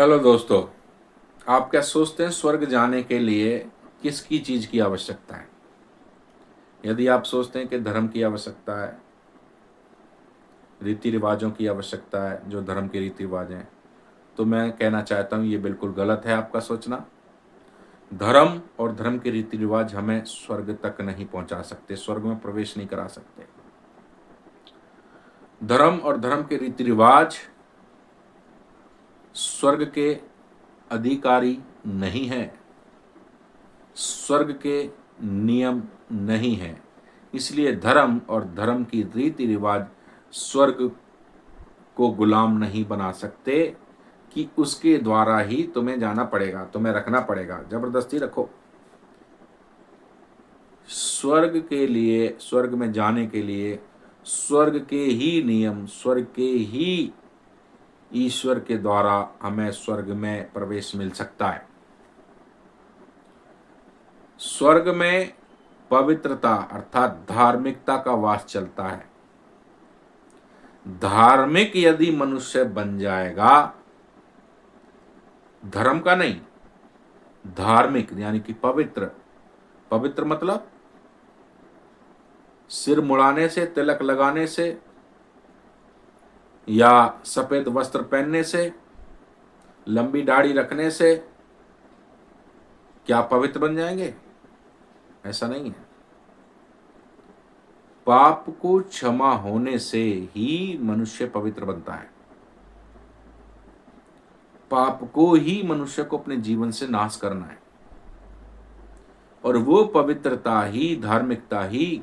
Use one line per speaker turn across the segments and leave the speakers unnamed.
Hello दोस्तों। आप क्या सोचते हैं स्वर्ग जाने के लिए किसकी चीज़ की आवश्यकता है? यदि आप सोचते हैं कि धर्म की आवश्यकता है, रीति रिवाजों की आवश्यकता है, जो धर्म के रीति रिवाज हैं, तो मैं कहना चाहता हूँ ये बिल्कुल गलत है आपका सोचना। धर्म और धर्म के रीति रिवाज हमें स्वर्ग तक नहीं पहुंचा सकते, स्वर्ग में प्रवेश नहीं करा सकते। धर्म और धर्म के रीति रिवाज स्वर्ग के अधिकारी नहीं है, स्वर्ग के नियम नहीं है। इसलिए धर्म और धर्म की रीति रिवाज स्वर्ग को गुलाम नहीं बना सकते कि उसके द्वारा ही तुम्हें जाना पड़ेगा, तुम्हें रखना पड़ेगा, जबरदस्ती रखो। स्वर्ग के लिए, स्वर्ग में जाने के लिए स्वर्ग के ही नियम, स्वर्ग के ही ईश्वर के द्वारा हमें स्वर्ग में प्रवेश मिल सकता है। स्वर्ग में पवित्रता अर्थात धार्मिकता का वास चलता है। धार्मिक यदि मनुष्य बन जाएगा, धर्म का नहीं, धार्मिक यानी कि पवित्र। पवित्र मतलब सिर मुड़ाने से, तिलक लगाने से या सफेद वस्त्र पहनने से, लंबी दाढ़ी रखने से क्या पवित्र बन जाएंगे? ऐसा नहीं है। पाप को क्षमा होने से ही मनुष्य पवित्र बनता है। पाप को ही मनुष्य को अपने जीवन से नाश करना है, और वो पवित्रता ही, धार्मिकता ही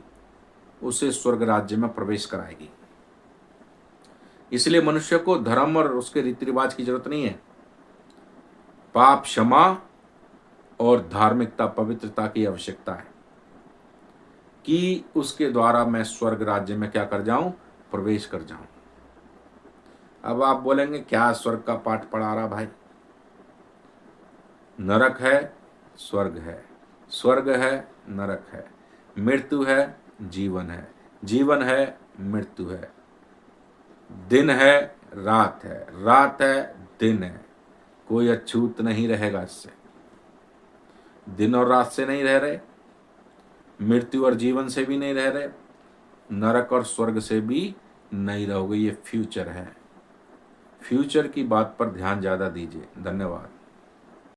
उसे स्वर्ग राज्य में प्रवेश कराएगी। इसलिए मनुष्य को धर्म और उसके रीति रिवाज की जरूरत नहीं है। पाप क्षमा और धार्मिकता, पवित्रता की आवश्यकता है कि उसके द्वारा मैं स्वर्ग राज्य में क्या कर जाऊं? प्रवेश कर जाऊं। अब आप बोलेंगे क्या स्वर्ग का पाठ पढ़ा रहा भाई? नरक है, स्वर्ग है, स्वर्ग है, नरक है, मृत्यु है, जीवन है, जीवन है, मृत्यु है, दिन है, रात है, रात है, दिन है। कोई अछूत नहीं रहेगा इससे। दिन और रात से नहीं रह रहे, मृत्यु और जीवन से भी नहीं रह रहे, नरक और स्वर्ग से भी नहीं रहोगे। ये फ्यूचर है। फ्यूचर की बात पर ध्यान ज़्यादा दीजिए। धन्यवाद।